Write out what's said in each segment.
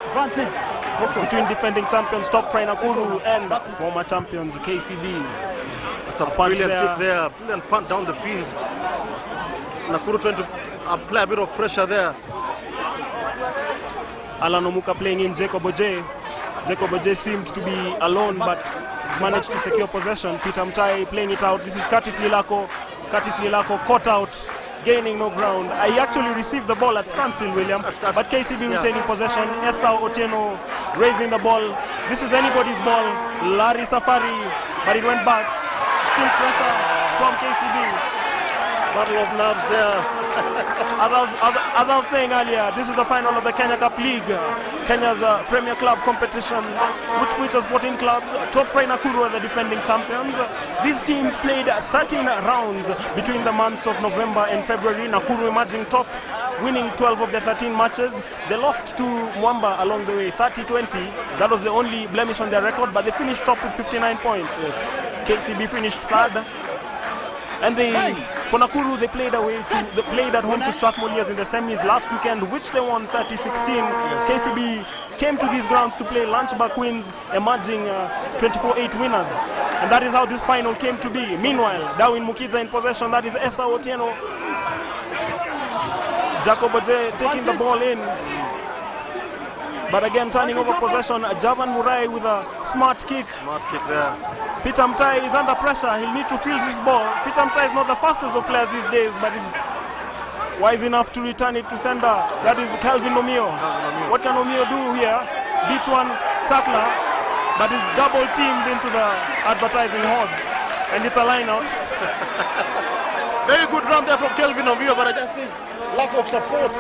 advantage. It's between defending champions Top Fry Nakuru and former champions KCB. It's a brilliant kick there, brilliant punt down the field. Nakuru trying to apply a bit of pressure there. Alan Omuka playing in Jacob Oje. Jacob Oje seemed to be alone, but he's managed to secure possession. Peter Mtai playing it out. This is Curtis Lilako. Curtis Lilako caught out, gaining no ground. I actually received the ball at standstill, William, but KCB retaining possession. Esau Otieno raising the ball. This is anybody's ball. Larry Safari, but it went back. Still pressure from KCB. Battle of nerves there. As I was saying earlier, this is the final of the Kenya Cup League, Kenya's Premier Club competition, which features 14 clubs. Top Fry Nakuru are the defending champions. These teams played 13 rounds between the months of November and February. Nakuru emerging tops, winning 12 of their 13 matches. They lost to Mwamba along the way, 30-20. That was the only blemish on their record, but they finished top with 59 points. Yes. KCB finished third. And for Nakuru, they played at home to Strathmore in the semis last weekend, which they won 30-16. Yes. KCB came to these grounds to play lunchback wins, emerging 24-8 winners. And that is how this final came to be. Meanwhile, Darwin Mukidza in possession. That is Esau Otieno. Jacob Oje taking the ball in. But again, turning over possession. Javan Murai with a smart kick. Smart kick there. Peter Mtai is under pressure. He'll need to field this ball. Peter Mtai is not the fastest of players these days, but is wise enough to return it to sender. That is Calvin Omio. What can Omio do here? Beats one tackler, but is double teamed into the advertising hordes. And it's a line out. Very good run there from Calvin Omio, but I just think lack of support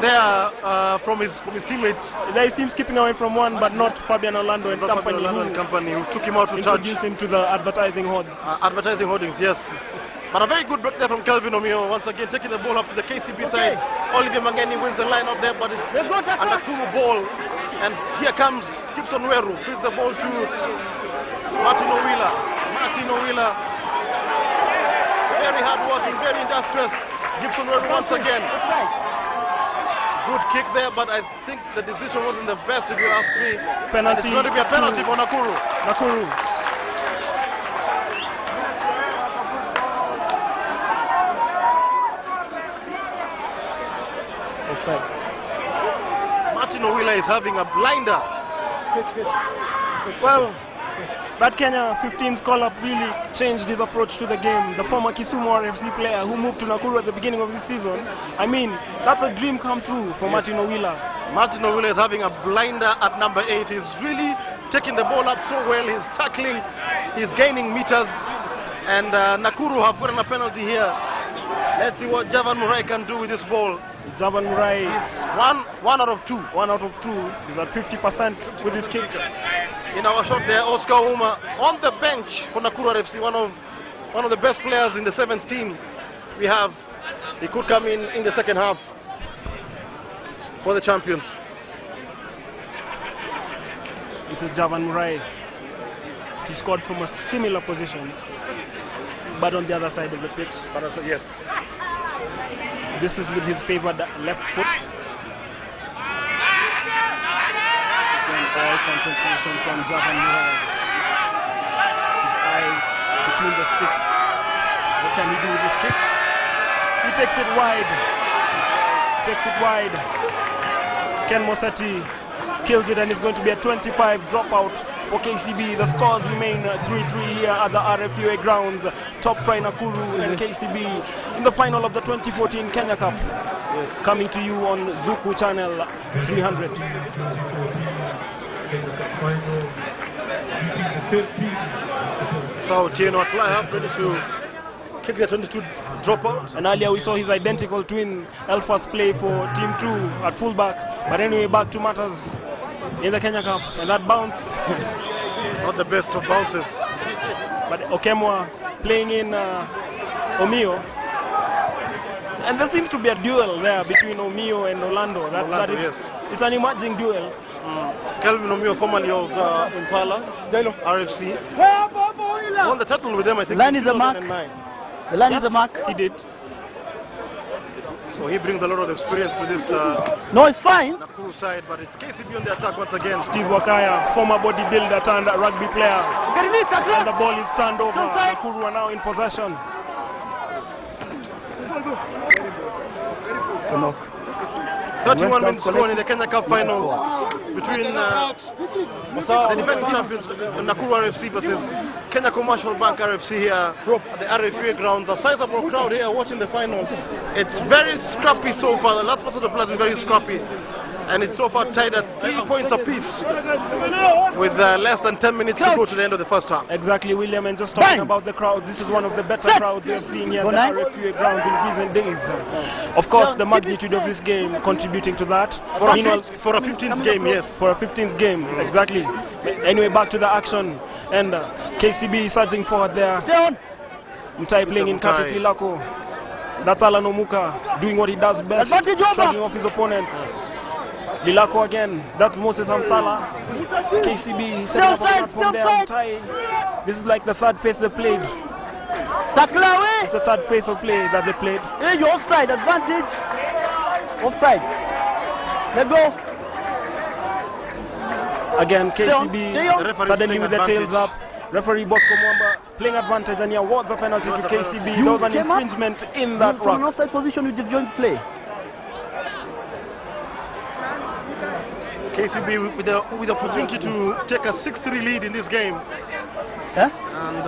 there from his teammates. There he seems keeping away from one, but not Fabian Orlando and company, who took him out to introduce him to the advertising hordes. Advertising hoardings, yes. But a very good break there from Calvin Omio. Once again, taking the ball up to the KCB side. Olivier Mangeni wins the line up there, but it's a Nakuru ball. And here comes Gibson Weru, feeds the ball to Martin Owila. Martin Owila, very hard working, very industrious. Gibson Weru once again. Good kick there, but I think the decision wasn't the best, if you ask me. Penalty. And it's going to be a penalty for Nakuru. Nakuru. Offside. Martin Owila is having a blinder. Well, that Kenya 15's call-up really changed his approach to the game. The former Kisumu RFC player who moved to Nakuru at the beginning of this season. I mean, that's a dream come true for Martin Owila. Martin Owila is having a blinder at number 8. He's really taking the ball up so well. He's tackling, he's gaining meters. And Nakuru have gotten a penalty here. Let's see what Javan Murai can do with this ball. Javan Murai is one out of two. 1 out of 2. He's at 50% with his kicks. In our shot there, Oscar Uma on the bench for Nakuru RFC, one of the best players in the 7th team we have. He could come in the second half for the champions. This is Javan Murai. He scored from a similar position, but on the other side of the pitch. Yes. This is with his favored left foot. All concentration from Javan Murai. His eyes between the sticks. What can he do with this kick? He takes it wide. Takes it wide. Ken Mosetti kills it, and it's going to be a 25 dropout for KCB. The scores remain 3-3 here at the RFUA grounds. Top Fry Nakuru and KCB in the final of the 2014 Kenya Cup. Yes. Coming to you on Zuku Channel 300. So Otieno at fly half, ready to kick the 22 dropout. And earlier we saw his identical twin Elfas play for Team 2 at fullback. But anyway, back to matters in the Kenya Cup. And that bounce. Not the best of bounces. But Okemwa playing in Omio. And there seems to be a duel there between Omio and Orlando. That is, yes. It's an emerging duel. Kelvin Omio, formerly of Impala, RFC. Won the title with them, I think, Line is a mark. The line is a mark. He did. So he brings a lot of experience to this No, it's fine. Nakuru side, but it's KCB on the attack once again. Steve Wakaya, former bodybuilder turned rugby player. And the ball is turned over. Nakuru are now in possession. 31 minutes gone in the Kenya Cup final between the defending champions Nakuru RFC versus Kenya Commercial Bank RFC here at the RFA grounds. A sizable crowd here watching the final. It's very scrappy so far. The last part of the play has been very scrappy. And it's so far tied at 3 points apiece with less than 10 minutes to go to the end of the first half. Exactly, William, and just talking about the crowd, this is one of the better crowds we have seen here at the RFA grounds in recent days. Of course, the magnitude of this game contributing to that. For a 15th game, yes. For a 15th game, exactly. Anyway, back to the action. And KCB surging forward there. Mtai playing in Curtis Lilako. That's Alan Omuka doing what he does best, shrugging off his opponents. Lilako again, that's Moses Hamsala. KCB setting up a platform there. This is like the third phase they played. It's the third phase of play that they played. Hey, you're offside, advantage. Offside. Let go. Again, KCB suddenly with their tails up. Referee Bosco Mwamba playing advantage and he awards a penalty to KCB. There was an infringement in that from an offside position with the joint play. KCB with the opportunity to take a 6-3 lead in this game. Yeah? And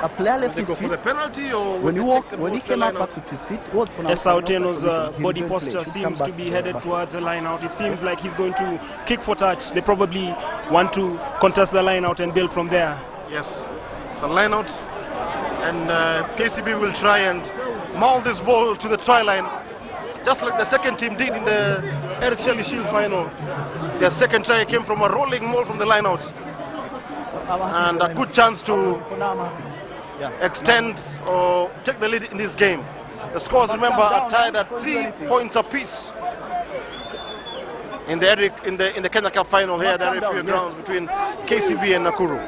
a player left they his go feet. for the penalty, or When he came out back to his feet, it was for Otieno's body posture seems to be headed towards a line out. It seems like he's going to kick for touch. They probably want to contest the line out and build from there. Yes, it's a line out, and KCB will try and maul this ball to the try line, just like the second team did in the Eric Shelley Shield final. Their second try came from a rolling maul from the line out, and a good chance to extend or take the lead in this game. The scores, remember, are tied at 3 points apiece in the Kenya Cup final here at the RFA grounds between KCB and Nakuru.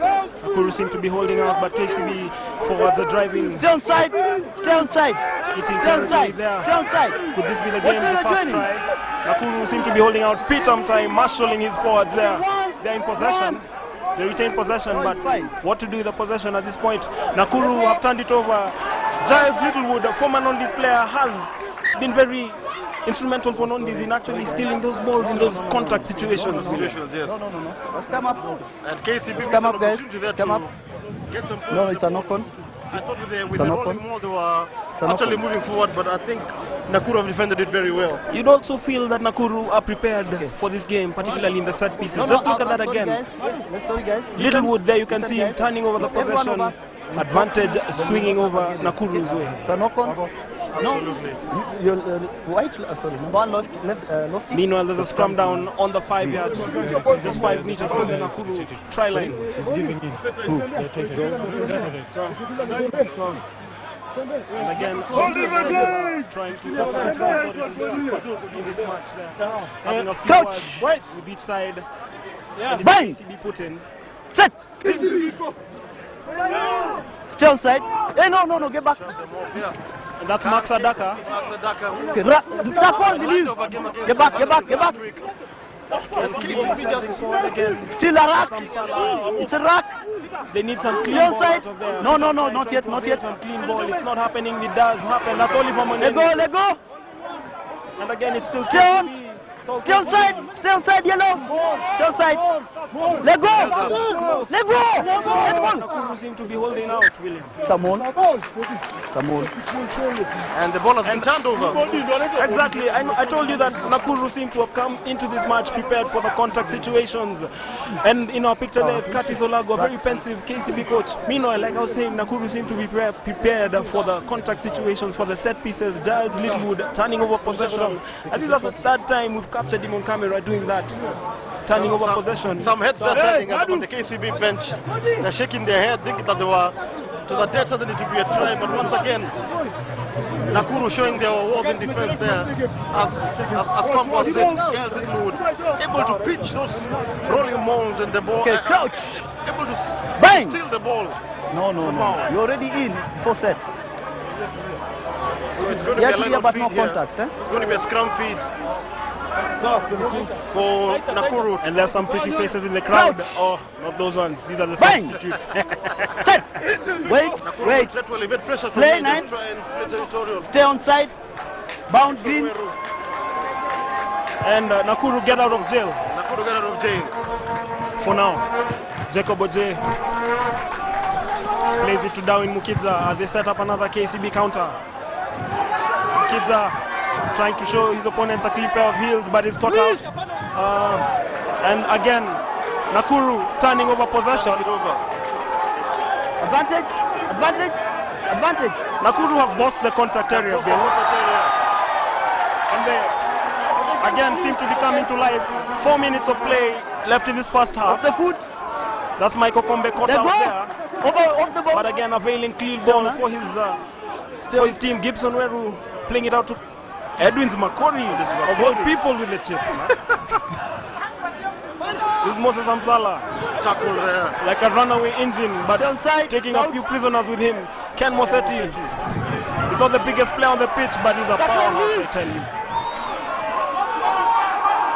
Nakuru seem to be holding out, but KCB forwards are driving. Stay on side. Stay on side. Stay on side. Stay on side. Could this be the game's first try? Nakuru seem to be holding out. Peter time marshalling his forwards there. They're in possession. They retain possession, but what to do with the possession at this point? Nakuru have turned it over. Giles Littlewood, a former Nondi's player, has been very instrumental for Nondis in actually stealing those balls in those contact situations. Yes. No. Let's come up. And KCB, let's come up, guys. Let's come up. No, it's a knock-on. I thought with the rolling ball they were actually moving forward, but I think Nakuru have defended it very well. You'd also feel that Nakuru are prepared for this game, particularly in the set pieces. Just look at that again. Sorry, guys. Littlewood there, you can see him turning over the possession. Advantage swinging over Nakuru's way. It's a knock-on. No, number one lost it. Meanwhile, there's a scrum down on the 5 yard, just 5 meters from the Nakuru try line. He's giving in. And again, trying to in this match there. Having a few words with each side. And this KCB put in. Set! Stay on side. Hey, no, get back. And that's Max Adaka. Okay, tackle, release. Get back. Still a rack. It's a rack. They need some clean ball out of there. No, not yet. Some clean ball. It's not happening. It does happen. That's only for Maneni. Let go. And again, it's still Stay on side, yellow. Stay on side. Let go. Nakuru seem to be holding out, William. Someone. And the ball has been turned over. Exactly. I told you that Nakuru seem to have come into this match prepared for the contact situations. And in our picture there is Curtis Olago, a very pensive KCB coach. Meanwhile, like I was saying, Nakuru seem to be prepared for the contact situations, for the set pieces. Giles Littlewood turning over possession. I think that's the third time we've captured him on camera doing that. Turning over possession. Some heads are turning up on the KCB bench. They're shaking their head, thinking that they were to the dead certainly to be a try. But once again, Nakuru showing their worth in defense there. As Kwambo said, Giles Littlewood able to pitch those rolling molds and the ball. Okay, crouch. Able to bang. Steal the ball. No. You're already in. 4 set. So So it's going to be a line of but feed no here. contact. It's going to be a scrum feed for Nakuru. And there's some pretty faces in the crowd. Crouch. Oh, not those ones. These are the Bang. substitutes. Set. Wait. Nakuru try to elevate pressure from Play here, nine. just try and play territorial. Stay on side. Bound green. And Nakuru get out of jail Nakuru get out of jail. for now. Jacob Oje plays it to Darwin Mukidza as they set up another KCB counter. Mukidza trying to show his opponents a clean pair of heels, but is caught out. And again, Nakuru turning over possession. Advantage. Advantage. Advantage. Nakuru have bossed the contact area, Bill. And they again seem to be coming to life. 4 minutes of play left in this first half. Off the foot. That's Michael Kombe caught Let out go. there. Off the ball. But again, availing clean Still, ball huh? for his team. Gibson Weru playing it out to Edwin's Makori, of all people with the chip. This is Moses Amsala, Tackle there. like a runaway engine, but Still side. taking South. a few prisoners with him. Ken Mosetti. He's not the biggest player on the pitch, but he's a powerhouse, I tell you.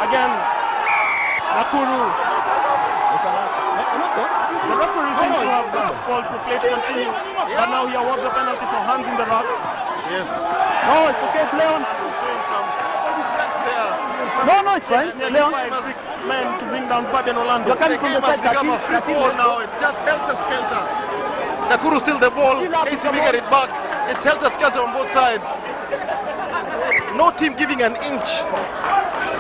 Again, Nakuru. The referee seems to have called for play to continue, but now he awards a penalty for hands in the ruck. Yes. No, it's okay. Play on. Showing some strength there. No, it's fine. Play on. 5-6 men to bring down Fabian Orlando. You're coming The from game the has side. become a free fall now. It's just helter-skelter. Nakuru still the ball. Still up with KCB the get ball. it back. It's helter-skelter on both sides. No team giving an inch.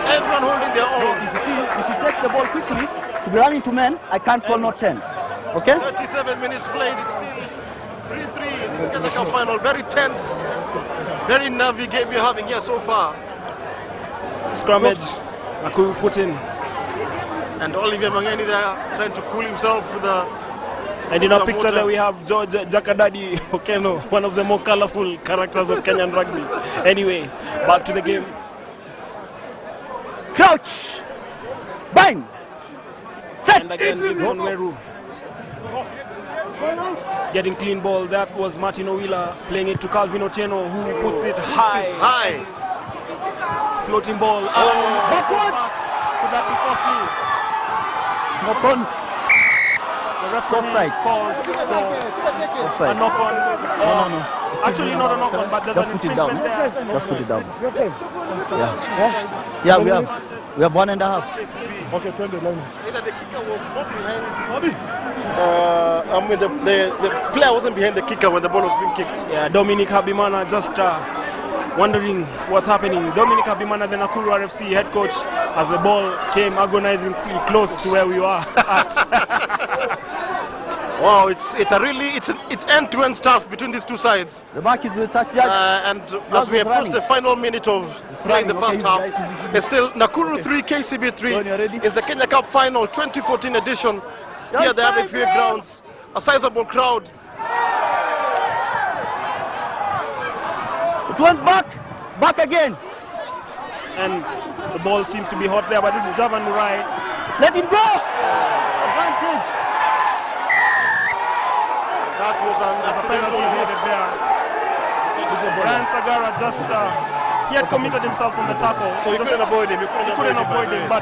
Everyone holding their own. If you take the ball quickly to be running to men, I can't call no 10. Okay? 37 minutes played. It's still 3-3 in this Kenya Cup final. Very tense, very nervy game we're having here so far. Scrummage. Nakuru put in. And Olivier Mangeni there trying to cool himself with a. And in our Some picture water. there we have George Jakadadi Okeno, one of the more colorful characters of Kenyan rugby. Anyway, back to the game. Crouch. Bang. Set. And again, Gibson Weru getting clean ball. That was Martin Owila playing it to Calvin Otieno, who puts it high. High. Floating ball. Backwards. Could that be costly? Knock on. The referee Offside. calls for a Offside. knock on. No. Actually, not a knock on, but there's Just an put it down. infringement there. Just put it down. Yeah, we have 1.5. Okay, turn the line. Either the kicker was not behind. The player wasn't behind the kicker when the ball was being kicked. Yeah, Dominic Habimana just wondering what's happening. Dominic Habimana, the Nakuru RFC head coach, as the ball came agonizingly close to where we were at. Wow, it's end-to-end stuff between these two sides. The mark is the touch judge. And as we was approach running. the final minute of playing the running, first okay, half, it's still Nakuru 3, KCB 3. When you're ready. It's the Kenya Cup final 2014 edition here at the fine, RFA bro. grounds. A sizable crowd. It went back. Back again. And the ball seems to be hot there, but this is Javan Murai. Let him go. Advantage. That was an There's a penalty accidental needed hit. there. Brian Sagara just, he had committed himself on the tackle. So you Just- couldn't avoid him. You He couldn't avoid it, but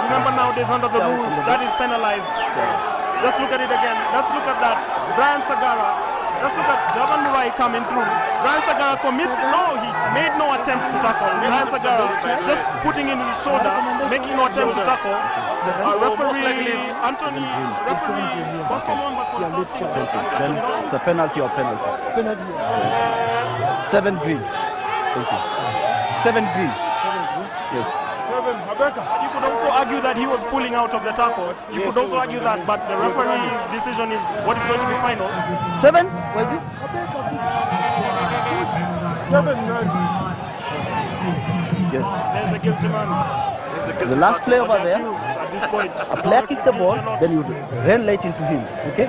remember nowadays under the Still rules, from the that is penalized. Let's look at it again. Let's look at that. Brian Sagara. Let's look at Javan Murai coming through. Brian Sagara commits, no, he made no attempt to tackle. Brian Sagara just putting in his shoulder, making no attempt to tackle. Referee Anthony, referee Bosco Mwamba consulting. Then it's a penalty or penalty. 7 green. Thank you. 7 green. Yes. You could also argue that he was pulling out of the tackle. You could also argue that, but the referee's decision is what is going to be final. 7? Was it? Yes. There's a guilty man. The last play over The there, accused at this point. a player kicked the ball, then you ran late into him. Okay?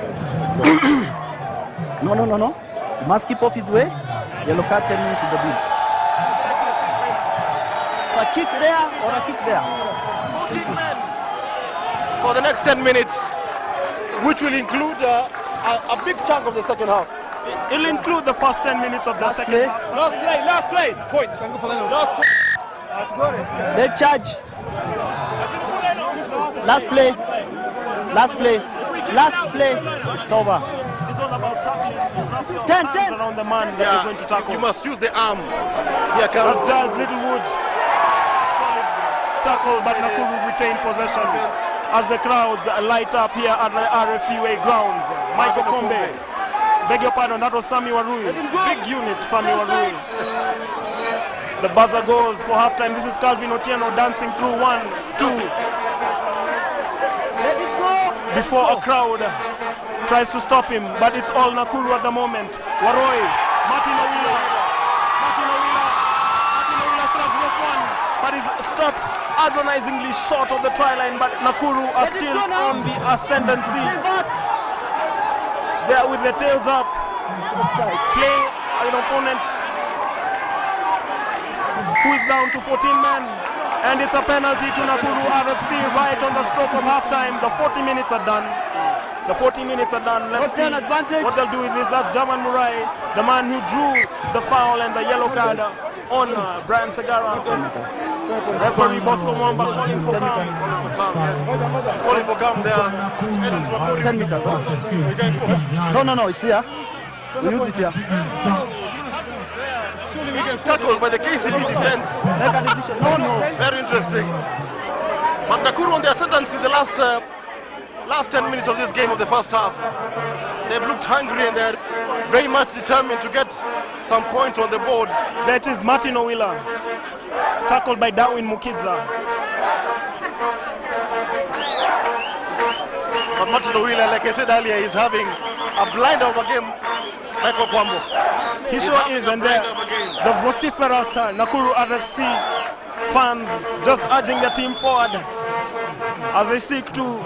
No. You must keep off his way. Yellow card, 10 minutes in the bill. A kick there or a kick there? 14 men for the next 10 minutes, which will include a big chunk of the second half. It'll include the first 10 minutes of the second half. Last play. Point. Let's charge. Last play. It's over. It's all about tackling. 10. Around the man that you're going to tackle. You must use the arm. Here comes That's Giles Littlewood. Solid tackle, but Nakuru retain possession as the crowds light up here at the RFC grounds. Michael Kombe. Beg your pardon, that was Sami Warui. Big unit, Sami Warui. The buzzer goes for halftime. This is Calvin Otieno dancing through 1, 2. Let it go. Before a crowd tries to stop him, but it's all Nakuru at the moment. Waroi, Martin Owila shrugs off one, but is stopped agonizingly short of the try line. But Nakuru are still on the ascendancy. They are with their tails up, playing an opponent who is down to 14 men. And it's a penalty to Nakuru RFC right on the stroke of halftime. The 40 minutes are done. Let's see what they'll do with this. That's Javan Murai, the man who drew the foul and the yellow card on Brian Segara. Referee Bosco Mwamba calling for calm. He's calling for calm there. 10 meters. No, it's here. We use it here. Tackled by the KCB defense. No. Very interesting. But Nakuru on their ascendancy the last 10 minutes of this game of the first half. They've looked hungry and they're very much determined to get some points on the board. That is Martin Owila, tackled by Darwin Mukidza. But Martin Owila, like I said earlier, is having a blind of a game. Michael Kwambo. He sure is, and the vociferous Nakuru RFC fans just urging their team forward as they seek to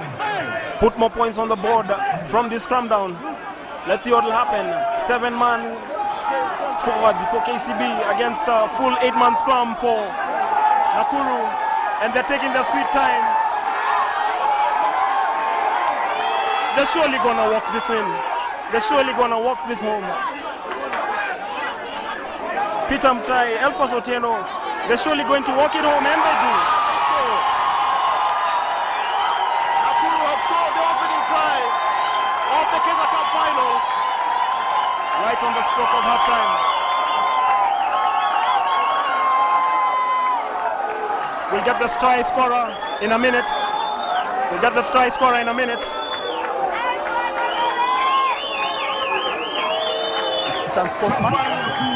put more points on the board from this scrum down. Let's see what will happen. 7-man forwards for KCB against a full 8-man scrum for Nakuru, and they're taking their sweet time. They're surely gonna walk this in. They're surely gonna walk this home. Peter Mtai, Elfas Otieno, they're surely going to walk it home, and they do. Nakuru have scored the opening try of the Kenya Cup final. Right on the stroke of halftime. We'll get the try scorer in a minute. It's unsportsman,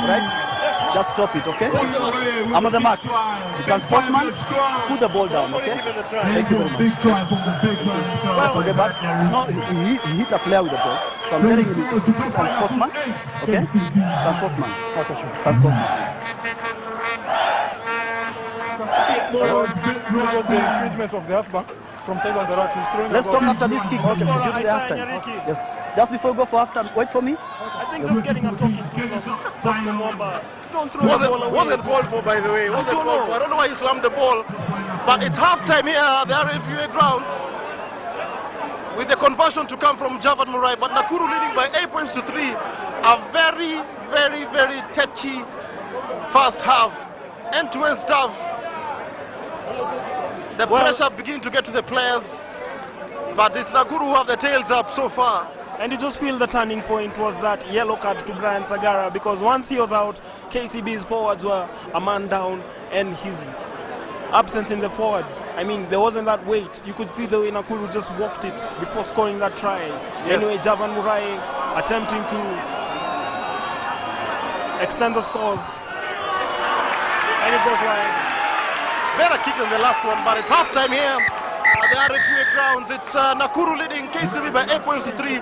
right? Just stop it, okay? I'm on the mark. It's unsportsman. Put the ball down, okay? Thank you very much. Big try from the big man. Okay, but no, he hit a player with the ball. So I'm telling him it's unsportsman, okay? It's unsportsman. Okay, sure. It's unsportsman. This was the infringement of the halfback from side on the right. He's throwing Let's the talk ball. after this kick. Okay, due to the halftime. Yes. Just before we go for halftime, wait for me. I think he's getting a talking to from Bosco Mwamba. Don't throw the ball away. Wasn't called for, by the way. Wasn't don't called know. for. I don't know why he slammed the ball. But it's halftime here at the RFUA grounds, with the conversion to come from Javan Murai. But Nakuru leading by 8 points to 3. A very, very, very touchy first half. End-to-end stuff. The pressure beginning to get to the players. But it's Nakuru who have the tails up so far. And you just feel the turning point was that yellow card to Brian Sagara, because once he was out, KCB's forwards were a man down, and his absence in the forwards, I mean, there wasn't that weight. You could see the way Nakuru just walked it before scoring that try. Yes. Anyway, Javan Murai attempting to extend the scores, and it goes wide. Better kick than the last one, but it's halftime here at the RFUA grounds. It's Nakuru leading KCB by 8 points to 3.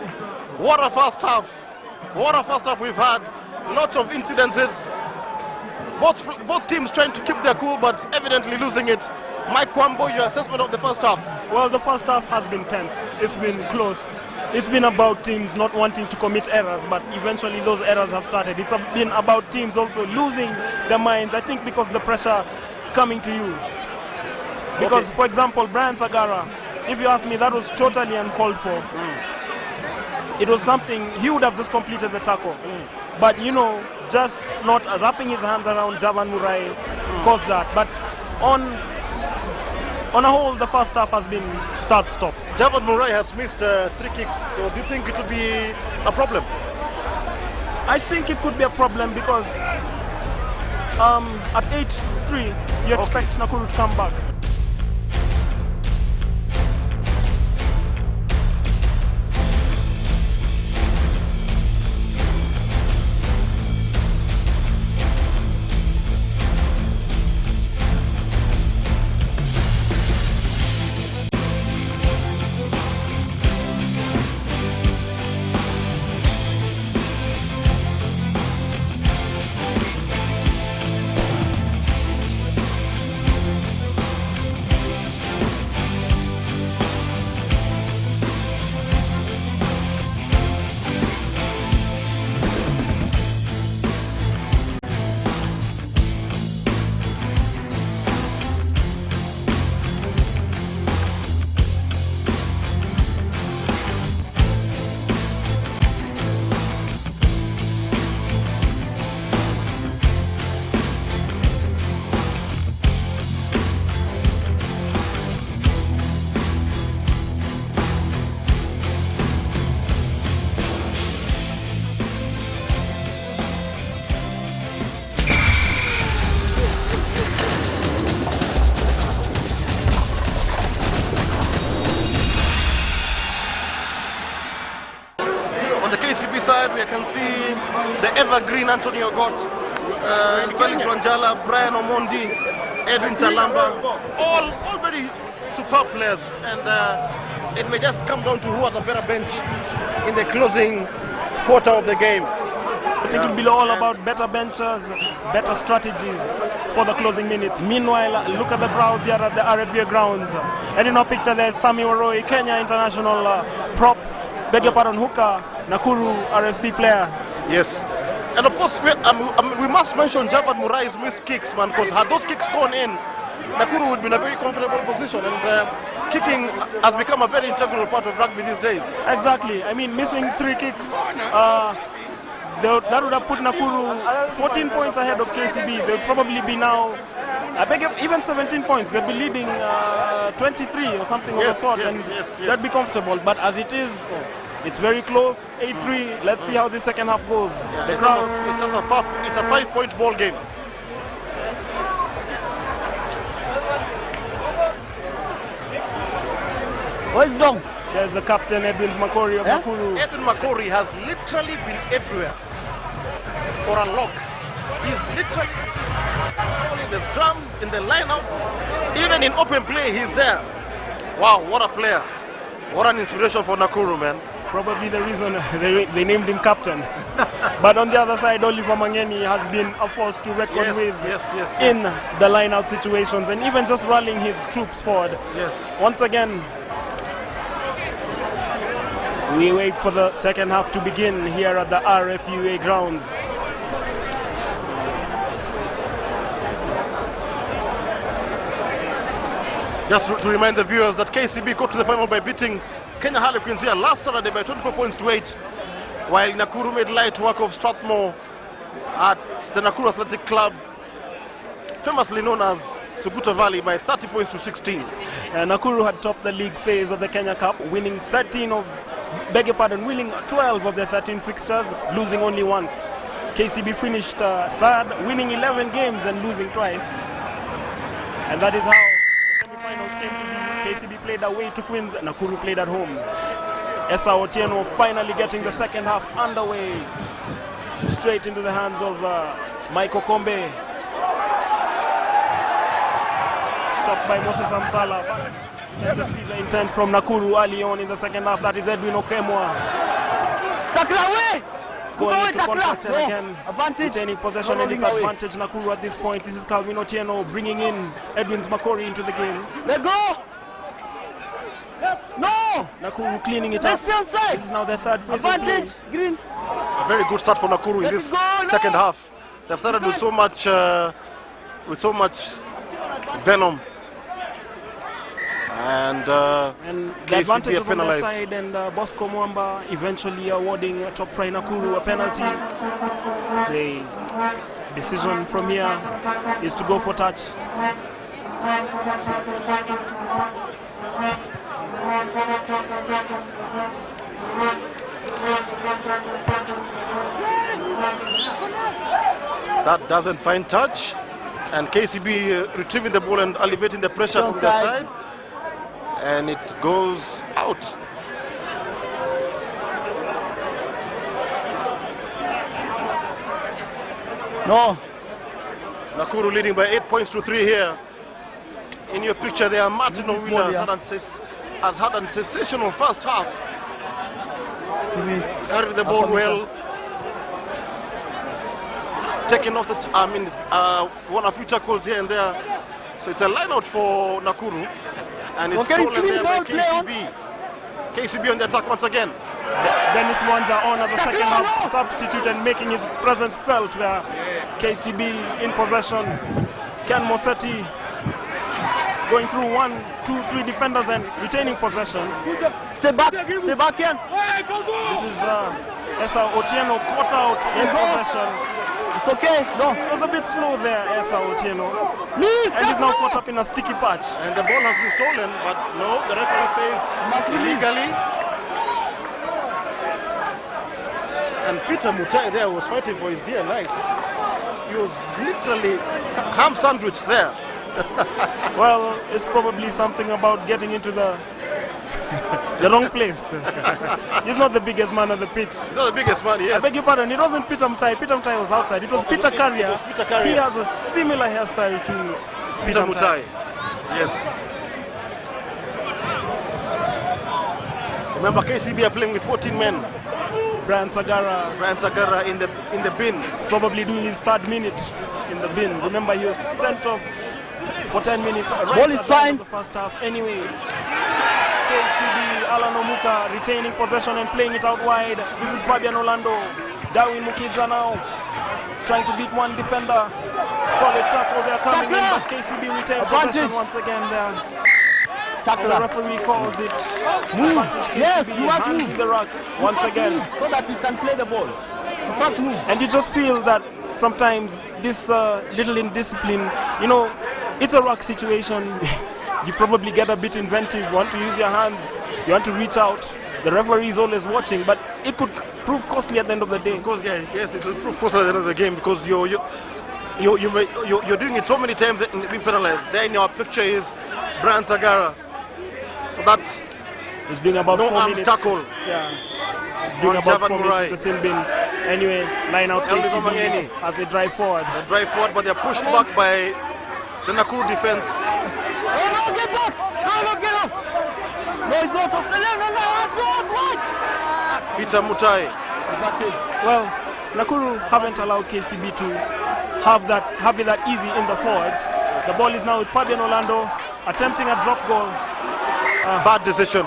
What a first half. What a first half we've had. Lots of incidences. Both teams trying to keep their cool, but evidently losing it. Mike Kwambo, your assessment of the first half? Well, the first half has been tense. It's been close. It's been about teams not wanting to commit errors, but eventually those errors have started. It's been about teams also losing their minds, I think, because the pressure coming to you. Because, for example, Brian Sagara, if you ask me, that was totally uncalled for. it was something, he would have just completed the tackle. But, you know, just not wrapping his hands around Javan Murai caused that. But on a whole, the first half has been start-stop. Javan Murai has missed 3 kicks, so do you think it would be a problem? I think it could be a problem because at 8-3, you expect Nakuru to come back. On the KCB side, we can see the evergreen Antonio Gott, Felix Wanjala, Brian Omondi, Edwin Salamba, all very superb players, and it may just come down to who has a better bench in the closing quarter of the game. I think it'll be all about better benches, better strategies for the closing minutes. Meanwhile, look at the crowds here at the RFC grounds. And in our picture there's Sammy Waroi, Kenya international prop, hooker, Nakuru RFC player. Yes. And of course, we must mention Javan Murai's missed kicks, man, because had those kicks gone in, Nakuru would be in a very comfortable position, and kicking has become a very integral part of rugby these days. Exactly. I mean, missing 3 kicks, that would have put Nakuru 14 points ahead of KCB. They'll probably be now, even 17 points. They'll be leading 23 or something of the sort, and that'd be comfortable. But as it is, it's very close, 8-3. Let's see how the second half goes. Yeah, it's a 5-point ball game. Where's Dong? There's the captain, Edwin Makori of Nakuru. Edwin Makori has literally been everywhere for a lock. He's literally in the scrums, in the lineouts, even in open play, he's there. Wow, what a player. What an inspiration for Nakuru, man. Probably the reason they named him captain. But on the other side, Oliver Mangeni has been a force to reckon with in the line-out situations, and even just rallying his troops forward. Yes. Once again, we wait for the second half to begin here at the RFUA grounds. Just to remind the viewers that KCB got to the final by beating Kenya Harlequins here last Saturday by 24 points to 8, while Nakuru made light work of Strathmore at the Nakuru Athletic Club, famously known as Suguta Valley, by 30 points to 16. Nakuru had topped the league phase of the Kenya Cup, winning 12 of their 13 fixtures, losing only once. KCB finished third, winning 11 games and losing twice. And that is how semi-finals came to be. KCB played away to Queens, Nakuru played at home. Esa Otieno finally getting the second half underway, straight into the hands of Michael Kombe. Stopped by Moses Amsala. You can see the intent from Nakuru early on in the second half. That is Edwin Okemwa. Going into contact and again retaining possession and its advantage. Nakuru at this point. This is Calvin Otieno bringing in Edwin Makori into the game. Let go! No! Nakuru cleaning it up. This is now their third advantage. Green. A very good start for Nakuru in this second half. They've started with so much venom. And the KCB advantage are is on their penalized. side, and Bosco Mwamba eventually awarding Top Fry Nakuru a penalty. The decision from here is to go for touch. That doesn't find touch, and KCB retrieving the ball and alleviating the pressure from their side, and it goes out. No. Nakuru leading by 8 points to 3 here. In your picture there, Martin Owila has had a sensational first half. Carried the ball well. Taking off the, one of few tackles here and there. So it's a line out for Nakuru. And it's stolen there by KCB. KCB on the attack once again. Dennis Mwanja on as a second half substitute and making his presence felt there. KCB in possession. Ken Mosetti going through 1, 2, 3 defenders and retaining possession. Stay back, Ken. This is Esa Otieno caught out in possession. It's okay, no. It was a bit slow there, Esa Otieno. And he's now caught up in a sticky patch. And the ball has been stolen, but no, the referee says illegally. And Peter Mutai there was fighting for his dear life. He was literally ham sandwiched there. Well, it's probably something about getting into the wrong place. He's not the biggest man on the pitch. He's not the biggest man, yes. I beg your pardon, it wasn't Peter Mutai. Peter Mutai was outside. It was Peter Carrier. He has a similar hairstyle to Peter Mutai. Yes. Remember, KCB are playing with 14 men. Brian Sagara in the bin. He's probably doing his 3rd minute in the bin. Remember, he was sent off for 10 minutes right ball is at the end fine. of the first half. Anyway, KCB, Alan Omuka retaining possession and playing it out wide. This is Fabian Orlando. Darwin Mukidza now trying to beat one defender. Solid tackle there coming in, but KCB retain possession once again there. The referee calls it advantage KCB. Yes, you must hands move. in the ruck once again. So that you can play the ball. First move. And you just feel that sometimes this little indiscipline, you know, it's a ruck situation. You probably get a bit inventive, you want to use your hands, you want to reach out. The referee is always watching, but it could prove costly at the end of the day. Of course, yeah, yes, it will prove costly at the end of the game because you're doing it so many times and being penalized. There in your picture is Brian Sagara. So that's it's doing about no 4 arms minutes. tackle. Yeah. Doing about 4 minutes in the sin bin. Anyway, line out KCB as they drive forward. They drive forward, but they're pushed back by the Nakuru defense. Oh, no, get back! No, get off! No, it's also Peter Mutai. Well, Nakuru haven't allowed KCB to have it that easy in the forwards. The ball is now with Fabian Orlando attempting a drop goal. Bad decision.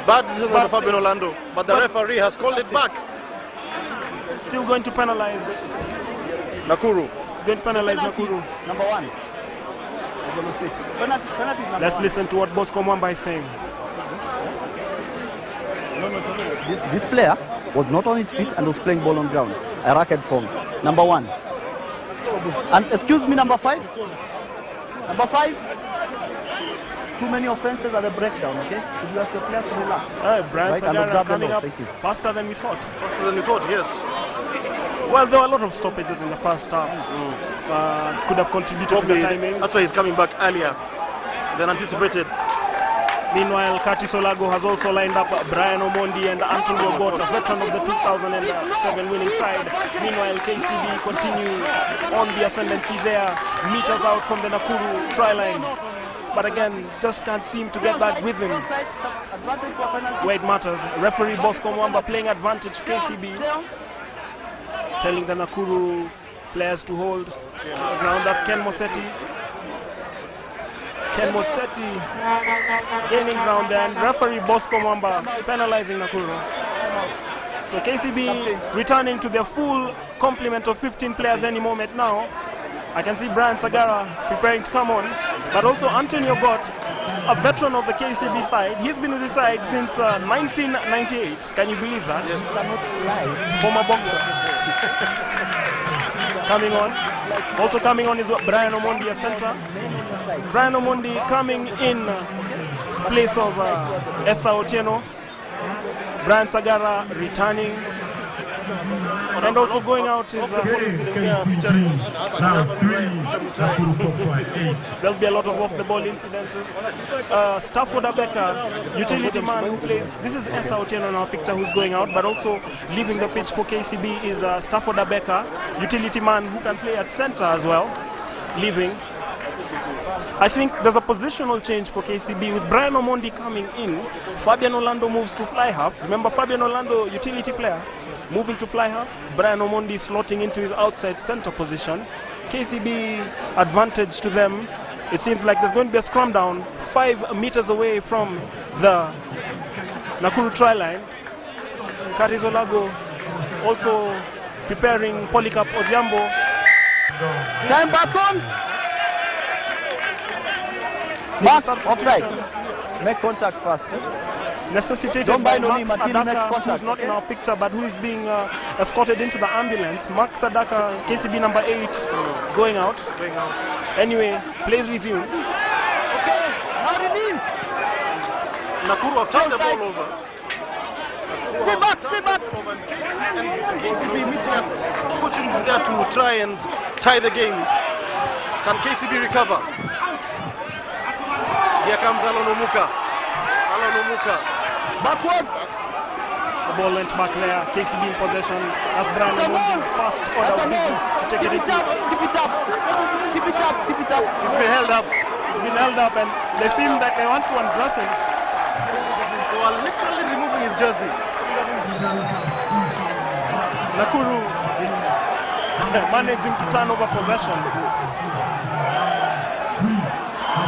Bad decision by Fabian Orlando, but the referee has called it back. Still going to penalize Nakuru. He's going to penalize Nakuru. Number 1. Penalty Let's listen to what Bosco Mwamba is saying. This player was not on his feet and was playing ball on ground. A racket form. Number 1. And excuse me, number 5. Number 5. Too many offenses at the breakdown, okay? Could you ask your players to relax? Brian Right, and Sagara observe coming them up all. Thank you. faster than we thought. Faster than we thought, yes. Well, there were a lot of stoppages in the first half. Could have contributed Probably to the timings. that's why he's coming back earlier than anticipated. Meanwhile, Curtis Olago has also lined up Brian Omondi and Anthony Ogota, veteran of the 2007 winning side. Meanwhile, KCB continue on the ascendancy there, meters out from the Nakuru try line. But again, just can't seem to get that rhythm where it matters. Referee Bosco Mwamba playing advantage KCB, telling the Nakuru players to hold the ground. That's Ken Mosetti. Ken Mosetti gaining ground there, and referee Bosco Mwamba penalizing Nakuru. So KCB returning to their full complement of 15 players any moment now. I can see Brian Sagara preparing to come on, but also Antonio Gott a veteran of the KCB side. He's been with the side since 1998. Can you believe that? Yes. Former boxer. Coming on. Also coming on is Brian Omondi, a center. Brian Omondi coming in place of Esa Otieno. Brian Sagara returning. And also going out is there'll be a lot of off-the-ball incidences. Stafford Abeka, utility man who plays. This is Esa Otieno in our picture who's going out, but also leaving the pitch for KCB is Stafford Abeka, utility man who can play at center as well, leaving. I think there's a positional change for KCB with Brian Omondi coming in. Fabian Orlando moves to fly half. Remember Fabian Orlando, utility player, moving to fly half. Brian Omondi slotting into his outside center position. KCB advantage to them. It seems like there's going to be a scrum down 5 meters away from the Nakuru try line. Karis Olago also preparing Polycarp Odhiambo. Time back on. Mark, offside. Make contact first. Necessitated by Max Adaka, who's not in our picture, but who is being escorted into the ambulance. Max Adaka, KCB number 8, going out. Anyway, play resumes. Okay, now release. Nakuru have turned the ball over. Stay back, stay back. And KCB missing an opportunity there to try and tie the game. Can KCB recover? Here comes Alon Omuka. Backwards. The ball went back there. KCB in possession as Brian Omondi's first order of business to take it into. Keep it up. He's been held up. He's been held up and they seem that they want to undress him. They are literally removing his jersey. Nakuru managing to turn over possession.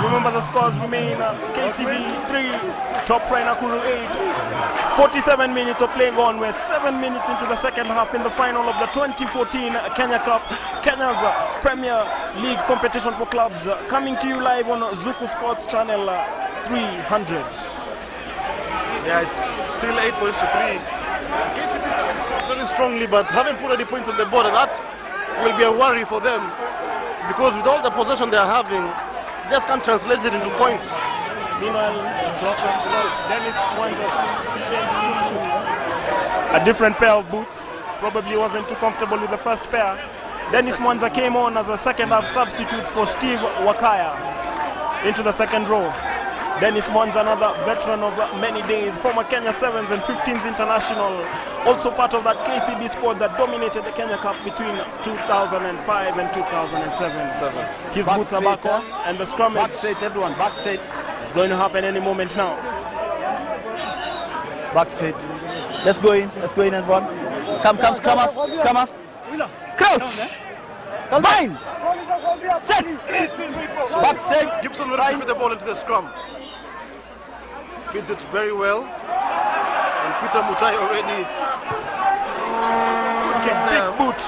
Remember the scores remain KCB 3, Top Try Nakuru 8. 47 minutes of play gone. We're 7 minutes into the second half in the final of the 2014 Kenya Cup, Kenya's Premier League competition for clubs. Coming to you live on Zuku Sports Channel 300. Yeah, it's still 8 points to 3. KCB is very strongly, but haven't put any points on the board, and that will be a worry for them because with all the possession they are having, just can't translate it into points. Meanwhile, the clock has stopped. Dennis Mwanja seems to be changing into a different pair of boots. Probably wasn't too comfortable with the first pair. Dennis Mwanja came on as a second half substitute for Steve Wakaya into the second row. Dennis Mwanja, another veteran of many days, former Kenya 7s and 15s international, also part of that KCB squad that dominated the Kenya Cup between 2005 and 2007. His Back boots are back on, and the scrum Back straight, everyone. Back straight. is going to happen any moment now. Back straight. Let's go in, everyone. Come, scrum up. Crouch. Combine. Set. Back straight. Gibson will put the ball into the scrum. Feeds it very well. And Peter Mutai already. It's a big boot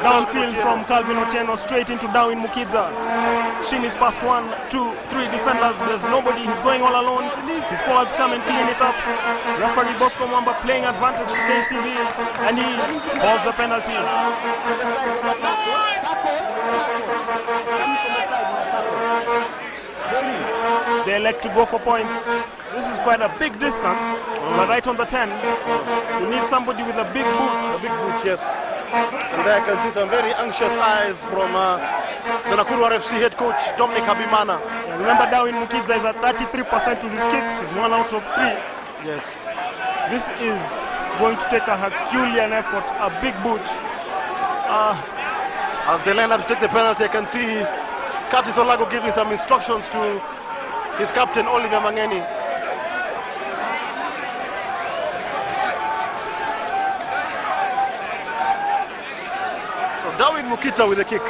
downfield from Calvin Otieno straight into Darwin Mukiza. Shin is past 1, 2, 3 defenders. There's nobody. He's going all alone. His forwards come and clean it up. Referee Bosco Mwamba playing advantage to KCB, and he calls the penalty. They elect to go for points. This is quite a big distance, but right on the 10. You need somebody with a big boot. A big boot, yes. And there I can see some very anxious eyes from the Nakuru RFC head coach, Dominic Habimana. Yeah, remember Darwin Mukiza is at 33% with his kicks. He's 1 out of 3. Yes. This is going to take a Herculean effort, a big boot. As they line up to take the penalty, I can see Curtis Olago giving some instructions to his captain, Oliver Mangeni. So Darwin Mukita with the kick.